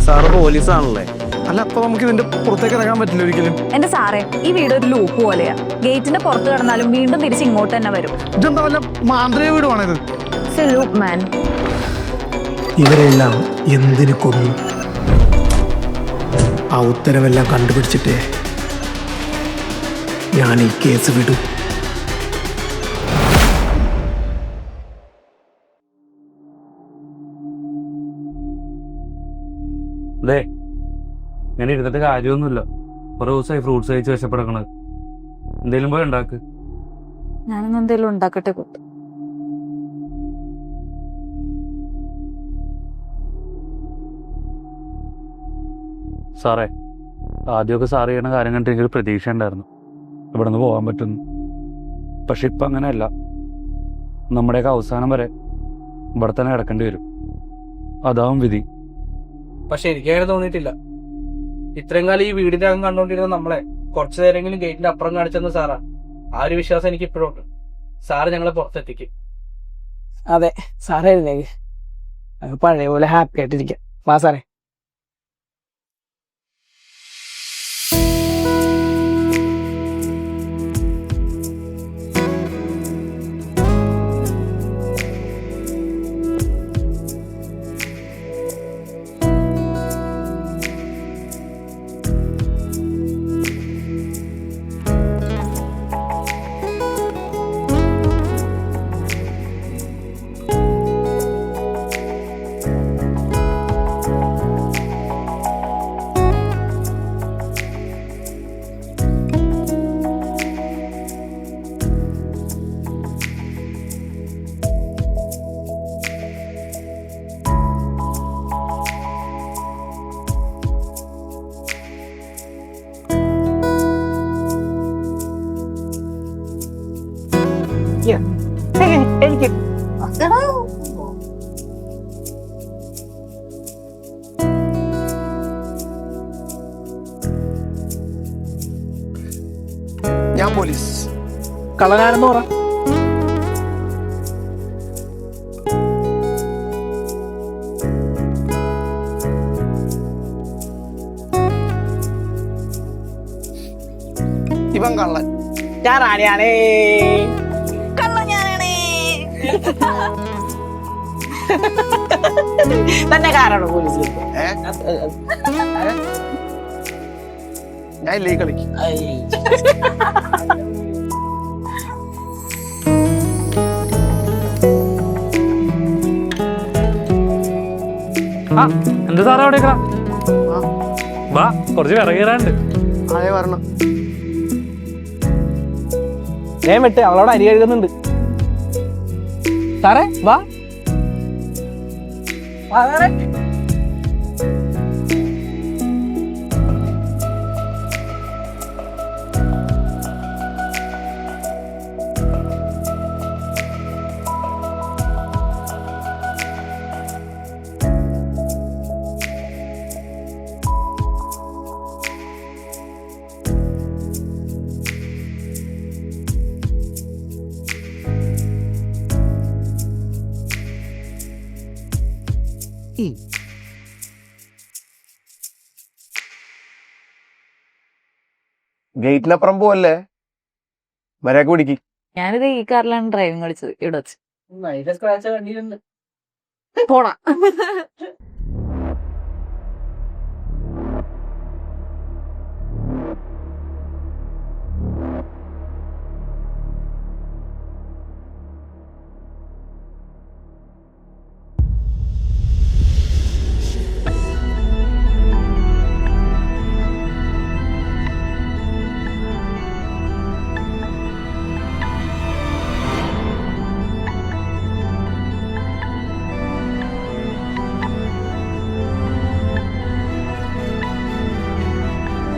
Sir പോലീസാണല്ലേ? അല്ല, അപ്പൊ നമുക്ക് ഇതിന്റെ പുറത്തേക്ക് ഇറങ്ങാൻ പറ്റില്ല ഒരിക്കലും. എന്റെ സാറേ, ഈ വീട് ഒരു ലൂപ്പ് പോലെയാ. ഗേറ്റിന്റെ പുറത്ത് കിടന്നാലും വീണ്ടും തിരിച്ച് ഇങ്ങോട്ട് തന്നെ വരും. ഇതെന്താ വല്ല മാന്ത്രിക വീടുവാണിത്? ഇവരെല്ലാം എന്തിനു കൊന്നു? ആ ഉത്തരവെല്ലാം കണ്ടുപിടിച്ചിട്ടേ ഞാൻ ഈ കേസ് വിടും. അതെ, ഇങ്ങനെ ഇരുന്നിട്ട് കാര്യമൊന്നുമില്ല. കുറെ ദിവസമായി ഫ്രൂട്ട്സ് കഴിച്ച് വിശപ്പെടുക്കണത്. എന്തേലും പോയി ഉണ്ടാക്ക്. ഞാനൊന്നും എന്തേലും ഉണ്ടാക്കട്ടെ. സാറേ, ആദ്യമൊക്കെ സാറ് ചെയ്യണ കാര്യം കണ്ടിട്ട് എനിക്കൊരു പ്രതീക്ഷ ഉണ്ടായിരുന്നു, ഇവിടെ നിന്ന് പോകാൻ പറ്റുന്നു. പക്ഷെ ഇപ്പം അങ്ങനെയല്ല. നമ്മുടെയൊക്കെ അവസാനം വരെ ഇവിടെ തന്നെ കിടക്കേണ്ടി വരും. അതാവും വിധി. പക്ഷെ എനിക്കങ്ങനെ തോന്നിയിട്ടില്ല. ഇത്രയും കാലം ഈ വീടിന്റെ അകം കണ്ടോണ്ടിരുന്ന നമ്മളെ കുറച്ചു നേരമെങ്കിലും ഗേറ്റിന്റെ അപ്പുറം കാണിച്ചെന്ന് സാറാ. ആ ഒരു വിശ്വാസം എനിക്ക് ഇപ്പോഴും ഉണ്ട്. സാറ് ഞങ്ങളെ പുറത്തെത്തിക്കും. അതെ, സാറേ എഴുന്നേക്ക്. പഴയ പോലെ ഹാപ്പി ആയിട്ടിരിക്കാം. വാ സാറേ. എനിക്ക് ഞാൻ പോലീസ്. കള്ളനാണെന്ന് പറ. ഇവൻ കള്ളൻ. ഞാൻ റാണിയാണേ. തന്നെ കാരണോ പോലീസ്? ഞാൻ ഇല്ലേ കളിക്ക്. എന്താ സാറേ അവിടെ വാ, കുറച്ച് വിറകീറാണ്ട്. അതേ വരണം. ഞാൻ വിട്ട് അവളോട് അരി കഴുകുന്നുണ്ട്. സാറേ വാ. ഗേറ്റിനപ്പുറം പോവല്ലേ, മര്യാദക്ക് പിടിക്ക്. ഞാനിത് ഈ കാറിലാണ് ഡ്രൈവിംഗ് കളിച്ചത്. ഇവിടെ വെച്ച് സ്ക്രാച്ച് കണ്ടിട്ടുണ്ട്. പോണ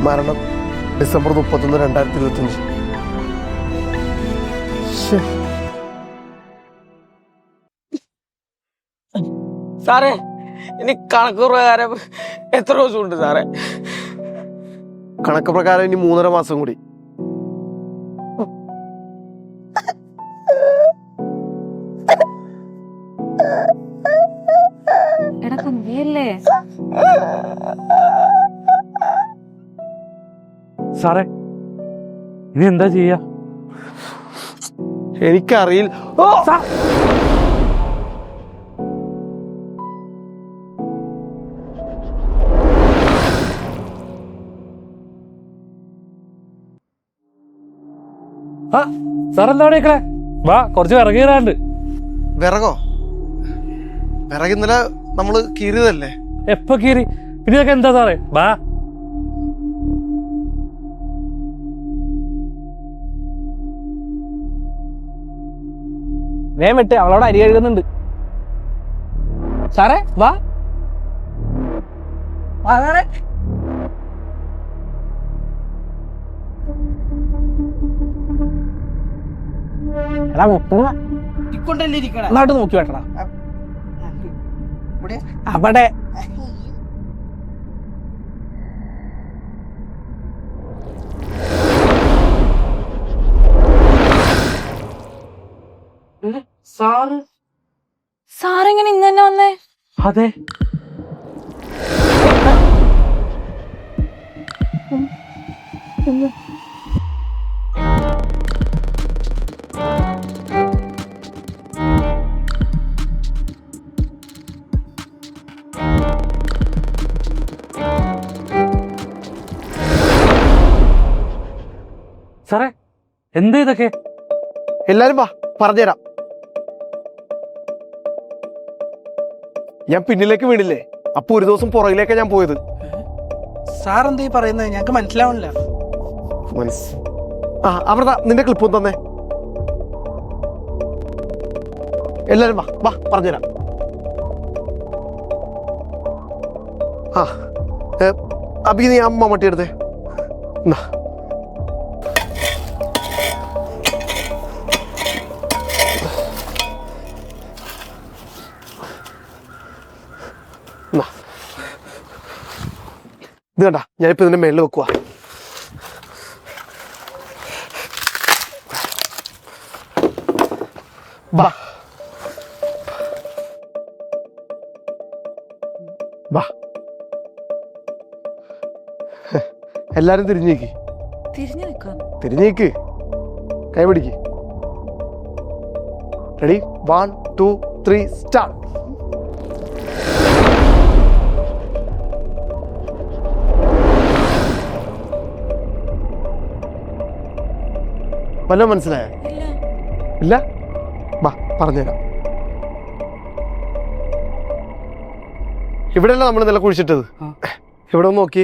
മരണം ഡിസംബർ 31, 2025. സാറേ, ഇനി കണക്ക് പ്രകാരം എത്ര ദിവസമുണ്ട് സാറേ? കണക്ക് പ്രകാരം ഇനി 3.5 മാസം കൂടി. എടാ കമ്പിയല്ലേ? സാറേ ഇനി എന്താ ചെയ്യാ? എനിക്കറിയില്ല. ഓ! ആ സാർ എന്താ അവിടെ നിക്കണേ? വാ, കുറച്ച് വിറകീറാണ്ട്. വിറകോ? വിറക് ഇന്നലെ നമ്മള് കീറിയതല്ലേ? എപ്പോ കീറി? പിന്നെ ഇതൊക്കെ എന്താ സാറേ? വാ. വേം വിട്ട്, അവളോട് അരി കഴുകുന്നുണ്ട്. സാറേ വാ. വാ സാറേ. എടാ മുട്ടുക നാട്ട് നോക്കി വെട്ടണം. അവിടെ സാറെങ്ങനെ ഇന്ന് തന്നെ വന്നേ? അതെ, സാറേ എന്താ ഇതൊക്കെ? എല്ലാരും വാ, പറഞ്ഞുതരാം. ഞാൻ പിന്നിലേക്ക് വീണില്ലേ, അപ്പൊ ഒരു ദിവസം പുറകിലേക്കാ ഞാൻ പോയത്. സാർ എന്തീ പറയുന്നത്? ഞങ്ങക്ക് മനസ്സിലാവണില്ല. അമൃത, നിന്റെ ക്ലിപ്പ് ഒന്ന് തന്നെ. എല്ലാരും വാ വാ, പറഞ്ഞുതരാം. അഭി, നീ അമ്മ മമ്മട്ടി എടുത്തേ. ഇത് കണ്ട, ഞാനിപ്പോ ഇതിന്റെ മേളിൽ വെക്കുവാ. വാ വാ, എല്ലാരും തിരിഞ്ഞേക്ക്. തിരിഞ്ഞേക്ക്, കൈ പിടിക്ക്. റെഡി? 1 2 3 സ്റ്റാർട്ട്. വല്ലതും മനസ്സിലായോ? ഇല്ല? വാ, പറഞ്ഞുതരാം. ഇവിടെയല്ല നമ്മൾ ഇന്നലെ കുഴിച്ചിട്ടത്. ഇവിടെ ഒന്ന് നോക്കി.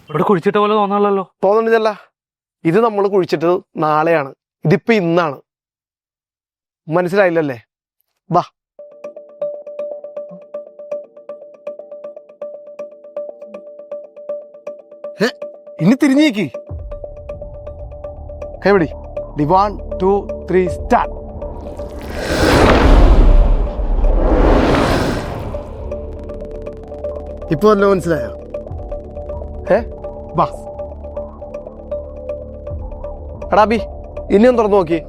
ഇവിടെ കുഴിച്ചിട്ട പോലെ തോന്നണല്ലോ. തോന്നണില്ല. ഇത് നമ്മൾ കുഴിച്ചിട്ടത് നാളെയാണ്, ഇതിപ്പോ ഇന്നാണ്. മനസ്സിലായില്ലല്ലേ? വാ. ഇനി തിരിഞ്ഞേക്ക്, കൈപിടി. 1 2 3 സ്റ്റാർട്ട്. ഇപ്പൊ വല്ലോ മനസ്സിലായോ? വാ. എടാ ബി, ഇനിയും തുറന്നു നോക്കി.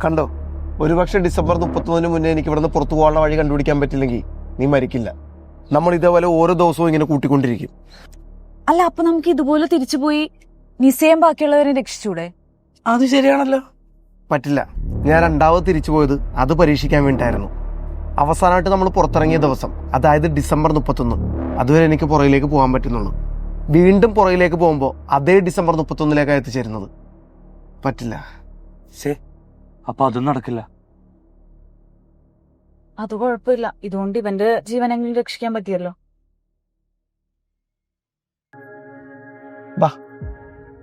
കണ്ടോ? ഒരുപക്ഷെ ഡിസംബർ 31 മുന്നേ എനിക്ക് ഇവിടുന്ന് പുറത്തു പോകാനുള്ള വഴി കണ്ടുപിടിക്കാൻ പറ്റില്ലെങ്കിൽ നീ മരിക്കില്ല. നമ്മൾ ഇതേപോലെ ഓരോ ദിവസവും ഇങ്ങനെ കൂട്ടിക്കൊണ്ടിരിക്കും. അല്ല, അപ്പൊ നമുക്ക് ഇതുപോലെ തിരിച്ചു പോയി നിസയും ബാക്കിയുള്ളവരെ രക്ഷിച്ചൂടെ? അത് ശരിയാണല്ലോ. പറ്റില്ല. ഞാൻ രണ്ടാമത് തിരിച്ചു പോയത് അത് പരീക്ഷിക്കാൻ വേണ്ടിയിട്ടായിരുന്നു. അവസാനമായിട്ട് നമ്മൾ പുറത്തിറങ്ങിയ ദിവസം, അതായത് ഡിസംബർ 31, അതുവരെ എനിക്ക് പുറകിലേക്ക് പോകാൻ പറ്റുന്നുള്ളൂ. വീണ്ടും പുറകിലേക്ക് പോകുമ്പോൾ അതേ ഡിസംബർ 31 എത്തിച്ചേരുന്നത്. പറ്റില്ല. അപ്പൊ അതും നടക്കില്ല. അത് കുഴപ്പമില്ല, ഇതുകൊണ്ട് ഇവന്റെ ജീവനെങ്കിലും രക്ഷിക്കാൻ പറ്റിയല്ലോ. വാ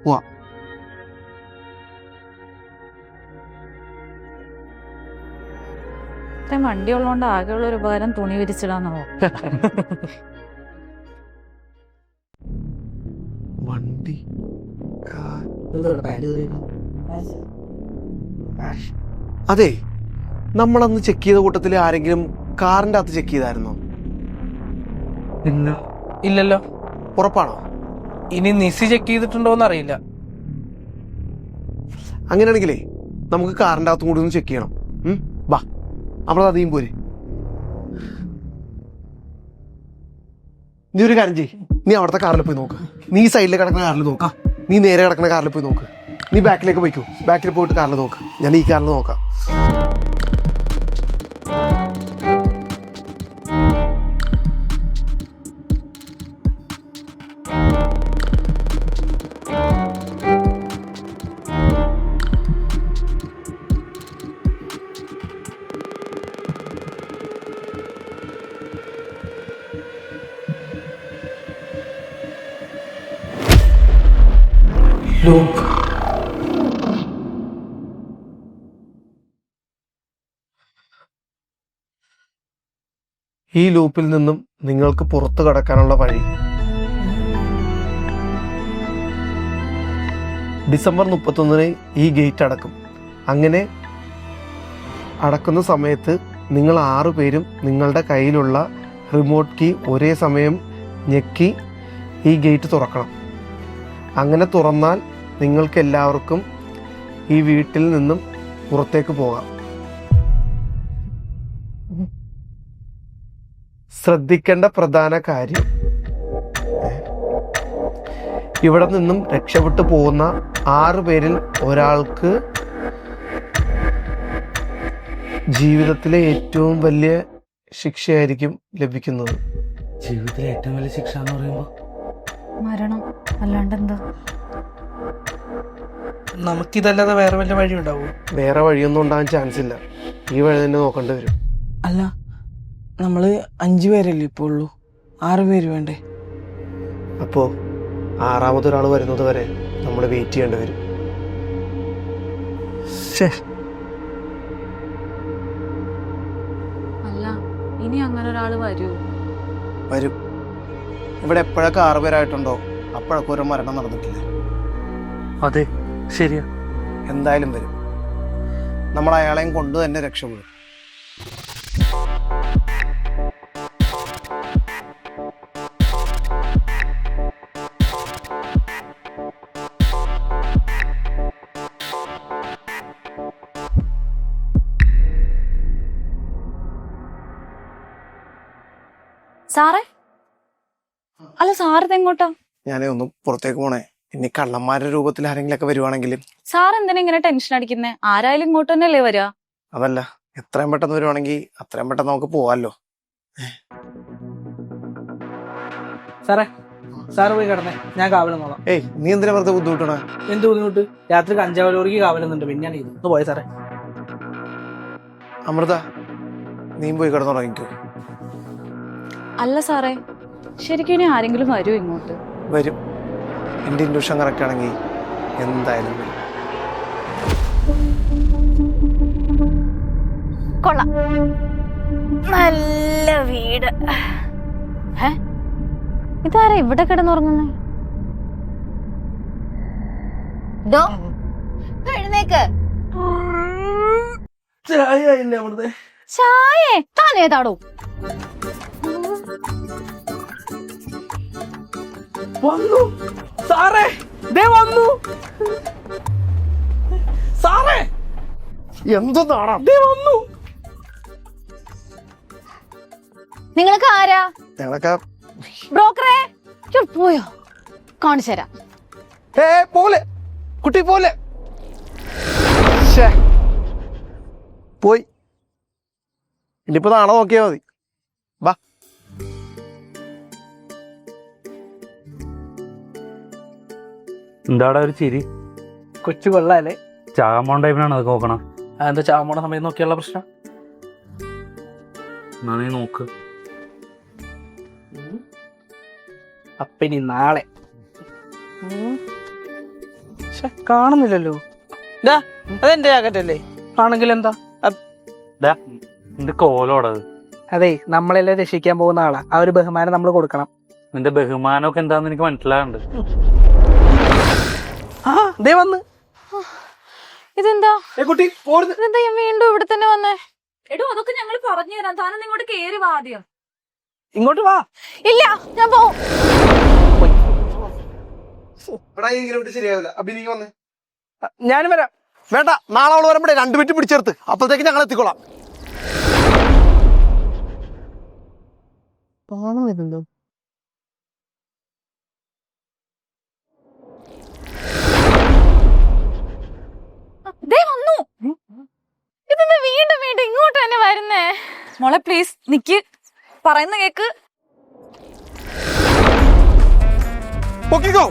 പോവാ. വണ്ടി ഉള്ളതുകൊണ്ട് ആകെയുള്ള ഒരു ഉപകാരം തുണി വിരിച്ചിടാന്നാവോ? വണ്ടി അതെ, നമ്മളന്ന് ചെക്ക് ചെയ്ത കൂട്ടത്തിൽ ആരെങ്കിലും കാറിന്റെ അകത്ത് ചെക്ക് ചെയ്തായിരുന്നോ? ഇല്ലല്ലോ. ഉറപ്പാണോ? ഇനി നിസി ചെക്ക് ചെയ്തിട്ടുണ്ടോന്ന് അറിയില്ല. അങ്ങനെയാണെങ്കിലേ നമുക്ക് കാറിൻ്റെ അകത്തും കൂടി ഒന്ന് ചെക്ക് ചെയ്യണം. ബാ നമ്മളത് അധികം പോരെ. നീ ഒരു കാര്യം ചെയ്യ്, നീ അവിടുത്തെ കാറിൽ പോയി നോക്ക്. നീ സൈഡിൽ കിടക്കുന്ന കാറിൽ നോക്കാം. നീ നേരെ കിടക്കുന്ന കാറിൽ പോയി നോക്ക്. നീ ബാക്കിലേക്ക് പോയിക്കോ. ബാക്കിൽ പോയിട്ട് കാറിൽ നോക്ക്. ഞാൻ ഈ കാറിൽ നോക്കാം. ലൂപ്പ്. ഈ ലൂപ്പിൽ നിന്നും നിങ്ങൾക്ക് പുറത്തു കടക്കാനുള്ള വഴി ഡിസംബർ 31 ഈ ഗേറ്റ് അടക്കും. അങ്ങനെ അടക്കുന്ന സമയത്ത് നിങ്ങൾ 6 പേരും നിങ്ങളുടെ കയ്യിലുള്ള റിമോട്ട് കീ ഒരേ സമയം ഞെക്കി ഈ ഗേറ്റ് തുറക്കണം. അങ്ങനെ തുറന്നാൽ നിങ്ങൾക്ക് എല്ലാവർക്കും ഈ വീട്ടിൽ നിന്നും പുറത്തേക്ക് പോകാം. ശ്രദ്ധിക്കേണ്ട പ്രധാന കാര്യം, ഇവിടെ നിന്നും രക്ഷപ്പെട്ടു പോകുന്ന 6 പേരിൽ ഒരാൾക്ക് ജീവിതത്തിലെ ഏറ്റവും വലിയ ശിക്ഷയായിരിക്കും ലഭിക്കുന്നത്. ജീവിതത്തിലെ ഏറ്റവും വലിയ ശിക്ഷ എന്ന് പറയുമ്പോൾ മരണം, അല്ലാണ്ട് എന്താ? നമുക്കിതല്ലാതെ വേറെ വല്ല വഴി ഉണ്ടാവും? വേറെ വഴിയൊന്നും ഉണ്ടാകാൻ ചാൻസ് ഇല്ല. ഈ വഴി തന്നെ നോക്കേണ്ടി വരും. അല്ല, നമ്മള് 5 പേരല്ലേ ഇപ്പോൾ ഉള്ളൂ, 6 പേര് വേണ്ടേ? അപ്പോൾ 6ാമതൊരാൾ വരുന്നത് വരെ നമ്മൾ വെയിറ്റ് ചെയ്യേണ്ടി വരും. അല്ല, ഇനി അങ്ങനെ ഒരാൾ വരൂ? വരും. ഇവിടെ എപ്പോഴൊക്കെ 6 പേരായിട്ടുണ്ടോ അപ്പോഴൊക്കെ ഒരു മരണം നടന്നിട്ടില്ലേ? അതെ, ശരിയാ. എന്തായാലും വരും. നമ്മൾ അയാളെയും കൊണ്ട് തന്നെ രക്ഷപ്പെടും. സാറേ, അല്ല സാറിത് എങ്ങോട്ടാ? ഞാനേ ഒന്ന് പുറത്തേക്ക് പോണേ. ഇനി കള്ളന്മാരുടെ രൂപത്തിൽ ആരെങ്കിലൊക്കെ വരുവാണെങ്കിലും. സാർ എന്തിനാ ഇങ്ങനെ ടെൻഷൻ അടിക്കുന്നേ? ആരായാലും ഇങ്ങോട്ട് തന്നെയല്ലേ വരിക? അതല്ല, എത്രയും പെട്ടെന്ന് വരുവാണെങ്കിൽ അത്രയും പെട്ടെന്ന് നമുക്ക് പോവാല്ലോ. സാറേ, സാറ് പോയി കിടന്നേ, ഞാൻ കാവലം നോക്കാം. ഏയ്, നീ എന്തിനാ വെറുതെ ബുദ്ധിമുട്ടണ? എന്ത് ബുദ്ധിമുട്ട്? രാത്രി കഞ്ചാവലോറിക്ക് കാവലുന്നുണ്ട്, പിന്നെയാണ് ഇത്. ഒന്ന് പോയ സാറേ. അമൃത, നീ പോയി കിടന്നുറങ്ങിക്കോ. അല്ല സാറേ, ശരിക്കും ഇനി ആരെങ്കിലും വരൂ ഇങ്ങോട്ട്? വരും. എൻ്റെ ഇൻഡ്യൂഷൻ കറക്റ്റ് ആണെങ്കിൽ എന്തായാലും വരും. കൊള്ളാം, നല്ല വീട്. ഇതാരാ ഇവിടെ കിടന്നുറങ്ങുന്നേ? എഴുന്നേക്ക്. ചായ താനേതാടോ? വന്നു സാറേ, ദേ വന്നു സാറേ. എന്താണ്? ദേ വന്നു. നിങ്ങൾക്ക് ആരാ? ഞങ്ങളൊക്കെ ബ്രോക്കറെ പോയോ? കാണിച്ചു തരാം. പോലെ കുട്ടി പോലെ പോയി. ഇനിയിപ്പോ നാളെ നോക്കിയാ മതി. ബാ. എന്താടാ ഒരു ചിരി? കൊച്ചു കൊള്ളാല്ലേ? ചാകാമോൺ ടൈമിനാണ് അത് നോക്കണം. അതെന്താ ചാമോണ സമയം നോക്കിയുള്ള പ്രശ്നം? എന്നാ നീ നോക്ക്. അപ്പനി നാളെ കാണുന്നില്ലല്ലോ. അതെന്റെ ജാക്കറ്റല്ലേ? ആണെങ്കിൽ എന്താ? നിന്റെ കോലോടത്. അതെ, നമ്മളെല്ലാം രക്ഷിക്കാൻ പോകുന്ന ആളാ. ആ ഒരു ബഹുമാനം നമ്മൾ കൊടുക്കണം. നിന്റെ ബഹുമാനമൊക്കെ എന്താന്ന് എനിക്ക് മനസ്സിലാകുന്നുണ്ട്. ആ ദേ വന്ന്. ഇതെന്താ കുട്ടി ഇതെന്താ ഞാൻ വീണ്ടും ഇവിടെ തന്നെ വന്നേ? എടോ, അതൊക്കെ ഞങ്ങൾ പറഞ്ഞു തരാം. താനൊന്ന് ഇങ്ങോട്ട് കേറി വാ ആദ്യം. ഇങ്ങോട്ട് വാ. ഇല്ല, ഞാൻ പോവും. ശരിയാവില്ല. അഭിനയിക്ക് വന്നേ. ഞാനും വരാം. വേണ്ട, നാളെ അവള് വരുമ്പോഴേ 2 മിനിറ്റ് പിടിച്ചെടുത്ത്, അപ്പോഴത്തേക്ക് ഞങ്ങൾ എത്തിക്കോളാം. വരുന്നുണ്ടോ? വന്നു. ഇതെന്താ വീണ്ടും വീണ്ടും ഇങ്ങോട്ട് തന്നെ വരുന്നേ? മോളെ പ്ലീസ് നിക്ക്, പറയുന്ന കേക്ക്. പൊക്കിക്കോ.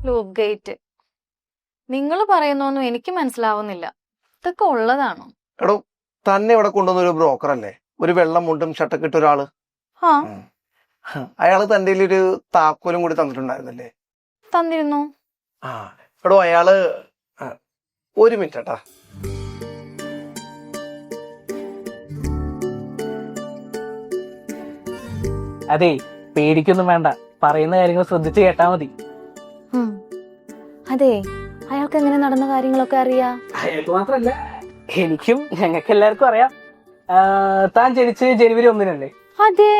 ലൂപ്പ് ഗേറ്റ് നിങ്ങൾ പറയുന്നൊന്നും എനിക്ക് മനസ്സിലാവുന്നില്ല. ഇതൊക്കെ ഉള്ളതാണോ? എടോ, തന്നെ ഇവിടെ കൊണ്ടുവന്ന ഒരു ബ്രോക്കർ അല്ലേ, ഒരു വെള്ളം മുണ്ടും ഷർട്ടൊക്കെ ഇട്ട ഒരാള്. ആ അയാള് തന്റെ ഒരു താക്കോലും കൂടി തന്നിട്ടുണ്ടായിരുന്നല്ലേ? തന്നിരുന്നു. ആ എടോ, അയാള് 1 മിനിറ്റ് കേട്ടാ. അതെ, പേടിക്കൊന്നും വേണ്ട, പറയുന്ന കാര്യങ്ങൾ ശ്രദ്ധിച്ച് കേട്ടാ മതി. അതെ, അയാൾക്ക് എങ്ങനെ നടന്ന കാര്യങ്ങളൊക്കെ അറിയാ? അയാൾക്ക് മാത്രല്ല, എനിക്കും ഞങ്ങൾക്ക് എല്ലാവർക്കും അറിയാം. താൻ ജനിച്ച് ജനുവരി 1-നല്ലേ? അതെ,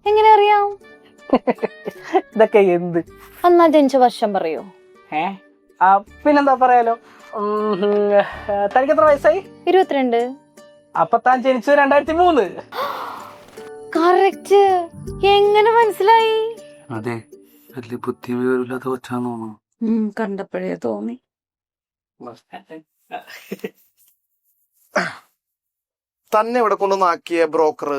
എങ്ങനെ അറിയാം? ഇതൊക്കെ എന്ത്? എന്നാ ജനിച്ച വർഷം പറയൂ. പിന്നെന്താ പറയാലോ. തനിക്ക് എത്ര വയസ്സായി? 22. അപ്പൊ താൻ ജനിച്ചത് 2003. കറക്റ്റ്. എങ്ങനെ മനസ്സിലായി? അതെ, വലിയ ബുദ്ധിമില്ലാത്ത കൊച്ചാന്ന് തോന്നുന്നു. കണ്ടപ്പോഴേ തോന്നി. തന്നെ ഇവിടെ കൊണ്ടുവന്നാക്കിയ ബ്രോക്കർ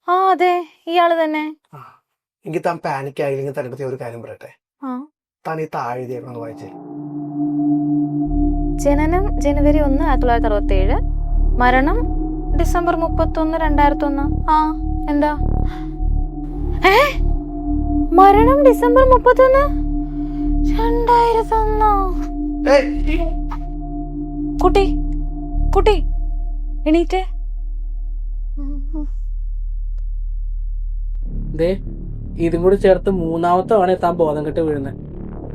ആ അതെ, ഇയാള് തന്നെ. എനിക്ക് താൻ പാനിക് ആയില്ലെങ്കിൽ തന്നെ ഒരു കാര്യം പറയട്ടെ. താൻ ഈ താഴെ വായിച്ചേ. ജനനം ജനുവരി 1, 1967. മരണം ഡിസംബർ 31, 2001. ആ എന്താ? മരണം ഡിസംബർ 31, 2001. കുട്ടി കുട്ടി എണീറ്റേ. ഇതും കൂടി ചേർത്ത് 3ാമത്തെ തവണ താൻ ബോധം കെട്ട് വീഴുന്നത്.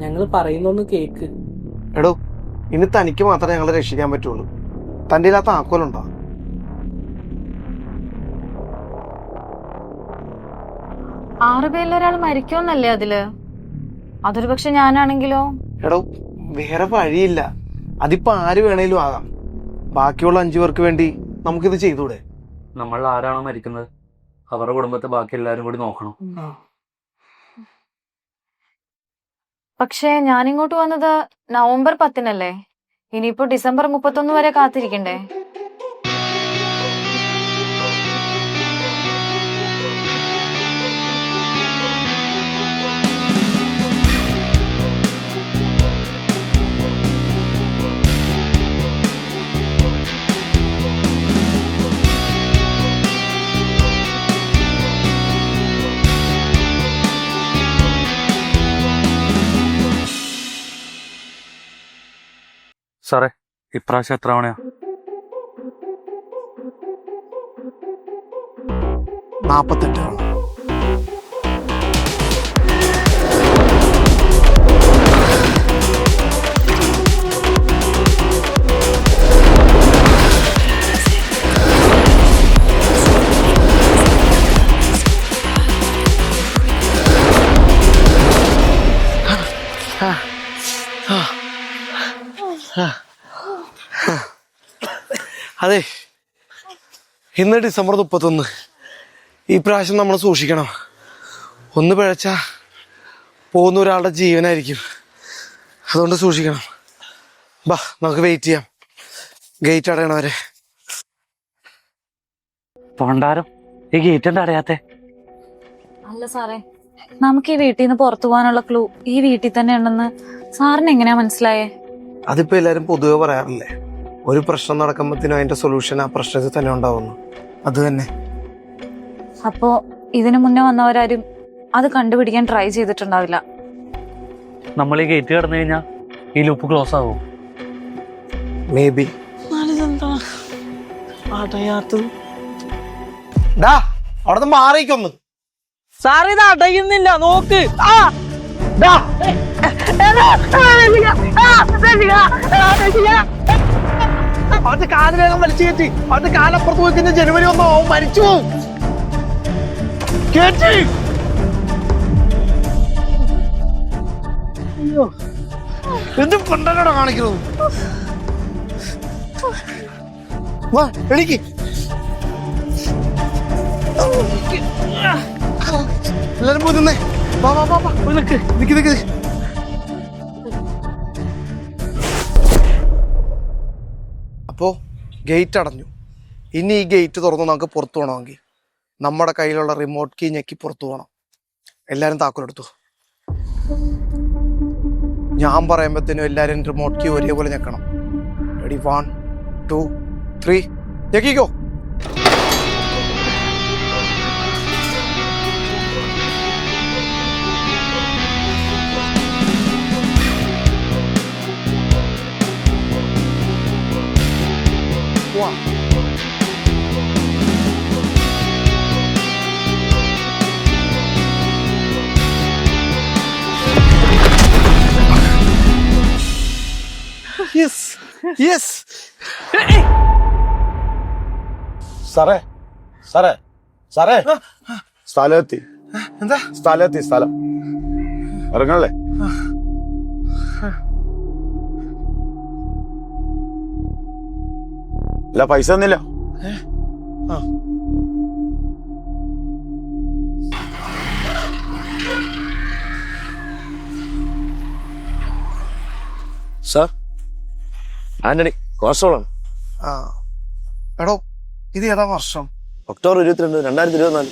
ഞങ്ങൾ പറയുന്നൊന്ന് കേക്ക്. എടോ, ഇനി തനിക്ക് മാത്രമേ ഞങ്ങളെ രക്ഷിക്കാൻ പറ്റുള്ളൂ. തന്റെ ഇല്ലാത്ത താക്കോലുണ്ടോ? ആറ് പേരിൽ ഒരാൾ മരിക്കുമെന്നല്ലേ അതില്? അതൊരു പക്ഷെ ഞാനാണെങ്കിലോ? എടോ, വേറെ വഴിയില്ല. അതിപ്പോ ആര് വേണേലും ആകാം. ബാക്കിയുള്ള 5 പേർക്ക് വേണ്ടി നമുക്കിത് ചെയ്തൂടെ? നമ്മൾ ആരാണോ മരിക്കുന്നത് അവരുടെ കുടുംബത്തെ ബാക്കി എല്ലാരും കൂടി നോക്കണം. പക്ഷേ ഞാനിങ്ങോട്ട് വന്നത് നവംബർ 10-നല്ലേ? ഇനിയിപ്പോ ഡിസംബർ 31 വരെ കാത്തിരിക്കണ്ടേ? സാറേ, ഇപ്രാവശ്യം എത്ര തവണയാ? 48. അതെ, ഇന്ന് ഡിസംബർ 31. ഈ പ്രാവശ്യം നമ്മൾ സൂക്ഷിക്കണം. ഒന്ന് പിഴച്ച പോകുന്ന ഒരാളുടെ ജീവനായിരിക്കും. അതുകൊണ്ട് സൂക്ഷിക്കണം. ബാ, നമുക്ക് വെയിറ്റ് ചെയ്യാം ഗേറ്റ് അടയണവരെ. പണ്ടാരം ഈ ഗേറ്റ് എന്താ അടയാത്തെ? അല്ല സാറേ, നമുക്ക് ഈ വീട്ടിൽ നിന്ന് പുറത്തു പോകാനുള്ള ക്ലൂ ഈ വീട്ടിൽ തന്നെ ഉണ്ടെന്ന് സാറിന് എങ്ങനെയാ മനസ്സിലായേ? അതിപ്പോ എല്ലാരും പൊതുവെ പറയാറില്ലേ, ഒരു പ്രശ്നം നടക്കുമ്പോഴത്തേനും അതിന്റെ സൊല്യൂഷൻ ആ പ്രശ്നത്തിൽ തന്നെ ഉണ്ടാവുന്നു. അത് തന്നെ. അപ്പോ ഇതിനു മുന്നേ വന്നവരാരും അത് കണ്ടുപിടിക്കാൻ ട്രൈ ചെയ്തിട്ടുണ്ടാവില്ല. നമ്മൾ ഈ ഗേറ്റ് കടന്നു കഴിഞ്ഞാൽ ഈ ലൂപ്പ് ക്ലോസ് ആവും. May be. അവിടെ മാറിക്കൊന്ന്. സാർ, ഇത് അടയുന്നില്ല, നോക്ക്. അവന്റെ കാല് വേഗം വലിച്ചു കയറ്റി. അവന്റെ കാലപ്പുറത്ത് പോയി കഴിഞ്ഞാൽ ജനുവരി 1 അവൻ മരിച്ചു പോവും. കേറ്റി. അയ്യോ, എന്ത് പണ്ടല്ലോടാ കാണിക്കുന്നത്. വാ എണീക്ക്. എല്ലാരും പോയി നിന്നേ. വാ വാ വാ വാ പോയി നിക്ക് നിക്ക് നിക്ക്. അപ്പോ ഗേറ്റ് അടഞ്ഞു. ഇനി ഈ ഗേറ്റ് തുറന്ന് നമുക്ക് പുറത്തു പോകണമെങ്കിൽ നമ്മുടെ കയ്യിലുള്ള റിമോട്ട് കീ ഞെക്കി പുറത്തു പോകണം. എല്ലാരും താക്കോലെടുത്തു. ഞാൻ പറയുമ്പോഴത്തേനും എല്ലാരും റിമോട്ട് കീ ഒരേപോലെ ഞെക്കണം. റെഡി 1 2 3 ഞെക്കിക്കോ. Yes, yes. സാറേ സാറേ സാറേ സ്ഥലമെത്തി. എന്താ സ്ഥലമെത്തി. സ്ഥലം ഇറങ്ങണല്ലേ? ഇല്ല, പൈസ ഒന്നില്ല. സാർ, ആന്റണി കോൺസ്റ്റബിളാണ്. ആ എടോ, ഇത് ഏതാ വർഷം? ഒക്ടോബർ 22, 2024.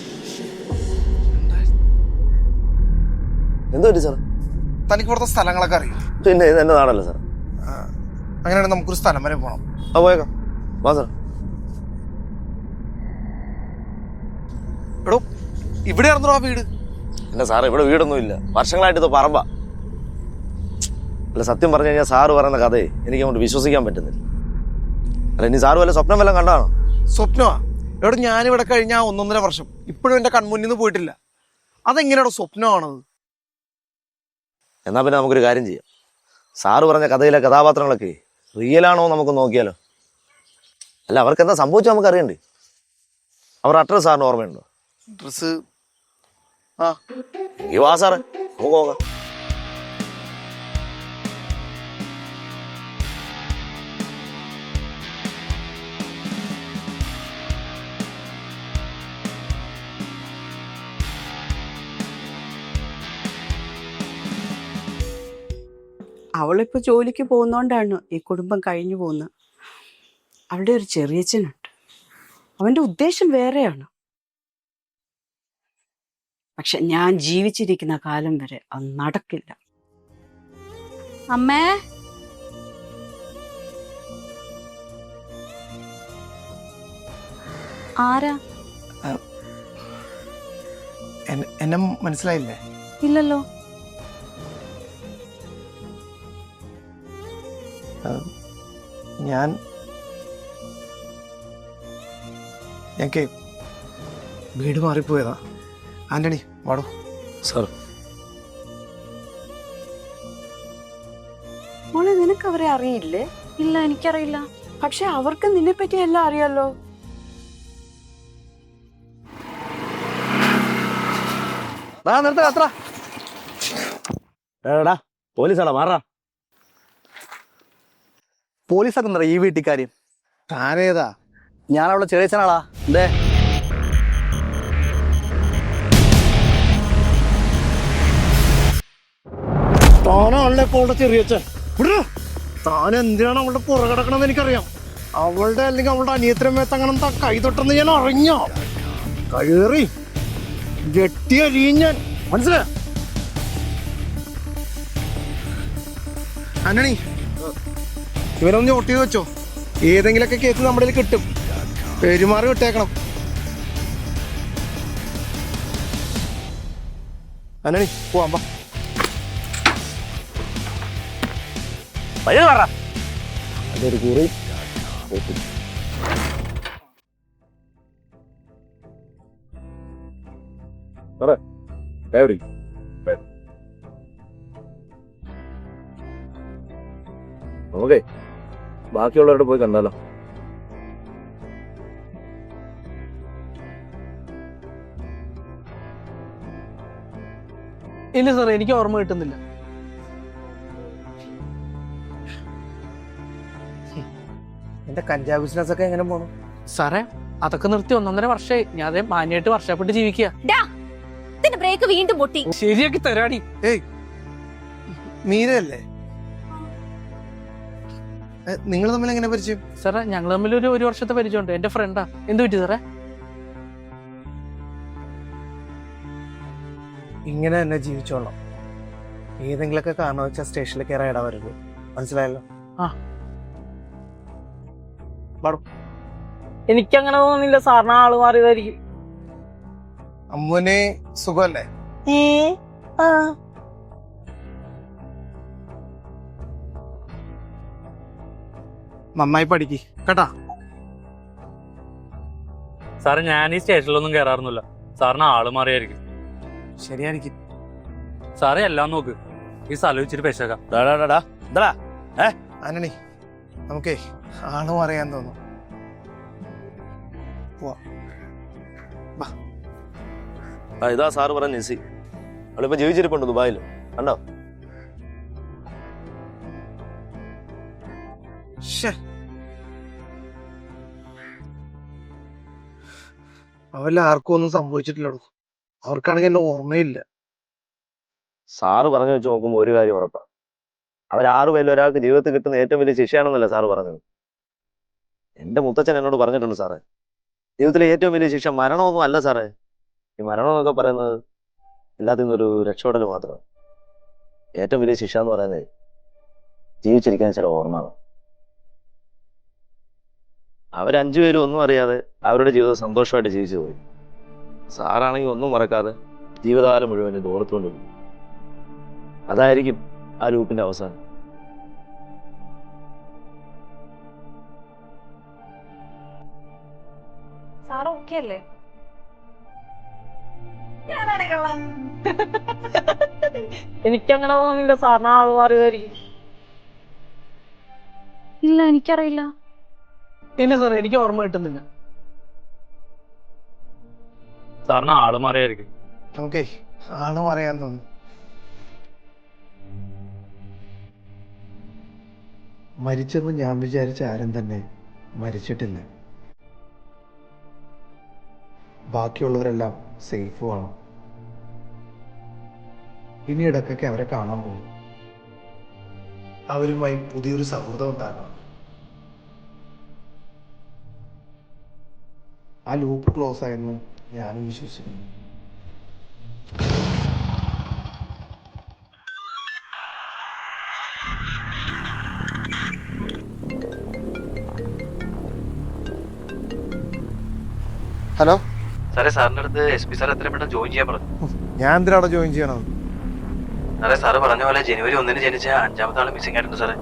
എന്താ പറ്റി സാർ? തനിക്ക് ഇവിടുത്തെ സ്ഥലങ്ങളൊക്കെ അറിയും? പിന്നെ ഇത് എന്റെ നാടല്ലേ സാർ? അങ്ങനെയാണെങ്കിൽ നമുക്കൊരു സ്ഥലം വരെ പോകണം. ആ പോയേക്കാം. വാ സാർ. എടോ, ഇവിടെയായിരുന്നോ ആ വീട്? എന്റെ സാറ്, ഇവിടെ വീടൊന്നും ഇല്ല. വർഷങ്ങളായിട്ട് ഇത് പറമ്പാ. അല്ല, സത്യം പറഞ്ഞു കഴിഞ്ഞാൽ സാറ് പറയുന്ന കഥയെ എനിക്ക് അങ്ങോട്ട് വിശ്വസിക്കാൻ പറ്റുന്നില്ല. അല്ല, ഇനി സാറ് വല്ല സ്വപ്നം വല്ലതും കണ്ടാണോ? സ്വപ്നമാ? എവിടെ ഞാനിവിടെ കഴിഞ്ഞ 1.5 വർഷം ഇപ്പോഴും എന്റെ കൺമുന്നിൽ നിന്ന് പോയിട്ടില്ല. അതെങ്ങനെയാണോ സ്വപ്നമാണത്? എന്നാ പിന്നെ നമുക്കൊരു കാര്യം ചെയ്യാം. സാറ് പറഞ്ഞ കഥയിലെ കഥാപാത്രങ്ങളൊക്കെ റിയലാണോ നമുക്ക് നോക്കിയാലോ? അല്ല, അവർക്ക് എന്താ സംഭവിച്ചോ നമുക്ക് അറിയണ്ടേ? അവർ അഡ്രസ് സാറിന് ഓർമ്മയുണ്ടോ? ഡ്രസ് ഈ വാ സാറേ, നമുക്ക് നോക്കാം. അവളിപ്പോൾ ജോലിക്ക് പോകുന്നോണ്ടാണ് ഈ കുടുംബം കഴിഞ്ഞു പോകുന്നത്. അവളുടെ ഒരു ചെറിയച്ഛനുണ്ട്. അവൻ്റെ ഉദ്ദേശം വേറെയാണ്. പക്ഷെ ഞാൻ ജീവിച്ചിരിക്കുന്ന കാലം വരെ അത് നടക്കില്ല. അമ്മേ, ആരാ? എന്നെ മനസ്സിലായില്ലേ? ഇല്ലല്ലോ. ഞങ്ങൾക്ക് വീട് മാറിപ്പോയതാ. ആന്റണി വാടോ. സാർ, മോളെ, നിനക്ക് അവരെ അറിയില്ലേ? ഇല്ല, എനിക്കറിയില്ല. പക്ഷെ അവർക്ക് നിന്നെ പറ്റി എല്ലാം അറിയാലോ. എടാ പോലീസാടാ, മാറാ. പോലീസൊക്കെ എന്താ ഈ വീട്ടിൽ കാര്യം? താനേതാ? ഞാൻ അവളെ ചെറിയച്ഛനാളാ. എന്തേ? താനാണല്ലേ ഇപ്പോൾ അവളുടെ ചെറിയച്ഛൻ. താൻ എന്തിനാണ് അവളുടെ പുറകിടക്കണമെന്ന് എനിക്കറിയാം. അവളുടെ അല്ലെങ്കിൽ അവളുടെ അനിയത്തിനമേത്ത് അങ്ങനെ കൈ തൊട്ടെന്ന് ഞാൻ അറിഞ്ഞോ? കയറി വെട്ടിയരിയും ഞാൻ. മനസ്സിലായോ? ആന്റണി, ഇവനൊന്ന് നോട്ട് ചെയ്ത് വെച്ചോ. ഏതെങ്കിലൊക്കെ കേസ് നമ്മുടെ കയ്യിൽ കിട്ടും. പെരുമാറി വിട്ടേക്കണം. ആന്റണി, പോവാം. അതൊരു കുറി. നമുക്കേ ബാക്കിയുള്ളവരോട് പോയി കണ്ടാലോ? ഇല്ല സാറേ, എനിക്ക് ഓർമ്മ കിട്ടുന്നില്ല. എന്റെ കഞ്ചാവ് ബിസിനസ് ഒക്കെ എങ്ങനെ പോണു? സാറേ അതൊക്കെ നിർത്തി 1.5 വർഷമായി. ഞാൻ അതേ മാന്യമായിട്ട് വർഷപ്പെട്ട് ജീവിക്കുക. ബ്രേക്ക് വീണ്ടും പൊട്ടി. ശരിയാക്കി തരാടി. മീരല്ലേ? നിങ്ങൾ തമ്മിൽ എങ്ങനെ പരിചയം? സാറേ ഞങ്ങൾ തമ്മിൽ ഒരു വർഷത്തെ പരിചയമുണ്ട്. എന്റെ ഫ്രണ്ടാ. എന്ത് പറ്റി സാറേ? ഇങ്ങനെ തന്നെ ജീവിച്ചോളാം. ഏതെങ്കിലുമൊക്കെ കാരണം വെച്ചാൽ സ്റ്റേഷനിൽ കയറാൻ ഇടവരുത്. മനസ്സിലായല്ലോ? എനിക്കങ്ങനെ തോന്നുന്നില്ല. സാറിന് ആള് മാറിയതായിരിക്കും. അമ്മുനെ സുഖമല്ലേ? നന്നായി പഠിക്ക് കേട്ടാ. സാറേ ഞാൻ ഈ സ്റ്റേഷനിലൊന്നും കയറാറൊന്നുമില്ല. സാറിന് ആള് മാറിയായിരിക്കും. ശരിയായിരിക്കും. സാറേ എല്ലാം നോക്ക്, ഈ സ്ഥലം ഇച്ചിരി പെശക. ആനണി, നമുക്കേ ആളും അറിയാൻ തോന്നും. ഇതാ സാറ് പറഞ്ഞ നിസി. അവളിപ്പോ ജീവിച്ചിരിപ്പുണ്ട് ദുബായിൽ. കണ്ടോ? അവരിൽ ആർക്കും ഒന്നും സംഭവിച്ചിട്ടില്ലടോ. അവർക്കാണെങ്കിൽ എന്നെ ഓർമ്മയില്ല. സാറ് പറഞ്ഞു വെച്ച് നോക്കുമ്പോൾ ഒരു കാര്യം ഉറപ്പാണ്. അവർ6 പേരിൽ ഒരാൾക്ക് ജീവിതത്തിൽ കിട്ടുന്ന ഏറ്റവും വലിയ ശിക്ഷയാണെന്നല്ല സാറ് പറഞ്ഞത്. എന്റെ മുത്തച്ഛൻ എന്നോട് പറഞ്ഞിട്ടുണ്ട് സാറേ, ജീവിതത്തിലെ ഏറ്റവും വലിയ ശിക്ഷ മരണമൊന്നും അല്ല സാറേ. ഈ മരണം എന്നൊക്കെ പറയുന്നത് എല്ലാത്തിൽ നിന്നൊരു രക്ഷപ്പെടൽ മാത്രമാണ്. ഏറ്റവും വലിയ ശിക്ഷ എന്ന് പറയുന്നത് ജീവിച്ചിരിക്കാൻ ചില ഓർമ്മകൾ. അവർ5 പേരും ഒന്നും അറിയാതെ അവരുടെ ജീവിതം സന്തോഷമായിട്ട് ജീവിച്ചു പോയി. സാറാണെങ്കിൽ ഒന്നും മറക്കാതെ ജീവിതകാലം മുഴുവൻ ഇത് ഓർത്തുകൊണ്ടിരുന്നു. അതായിരിക്കും ആ ലൂപ്പിന്റെ അവസാനം. സാർ ഓക്കെ അല്ലേ? എനിക്കങ്ങനെ തോന്നുന്നില്ല. സാറിന് ആള് മാറിയതായിരിക്കും. ഇല്ല, എനിക്കറിയില്ല. ഇല്ല സാറേ, എനിക്ക് ഓർമ്മ കിട്ടുന്നില്ല. സാറിന് ആള് മാറിയായിരിക്കും. നമുക്കേ ആളും അറിയാൻ തോന്നും. മരിച്ചെന്ന് ഞാൻ വിചാരിച്ച ആരും തന്നെ മരിച്ചിട്ടില്ല. ബാക്കിയുള്ളവരെല്ലാം സേഫുമാണ്. ഇനി ഇടയ്ക്കൊക്കെ അവരെ കാണാൻ പോകും. അവരുമായി പുതിയൊരു സൗഹൃദം ഉണ്ടാകണം. ആ ലൂപ്പ് ക്ലോസ് ആയെന്ന് ഞാനും വിശ്വസിക്കുന്നു. ഹലോ സാറേ, സാറിന്റെ അടുത്ത് SP സാർ എത്രയും പെട്ടെന്ന് ജോയിൻ ചെയ്യാൻ പറഞ്ഞു. ഞാൻ എന്തിനാണ് ജോയിൻ ചെയ്യണത്? സാറേ, സാറ് പറഞ്ഞ പോലെ ജനുവരി 1 ജനിച്ച 5-ാമത്തെ ആള് മിസ്സിംഗ് ആയിട്ടുണ്ട് സാറേ.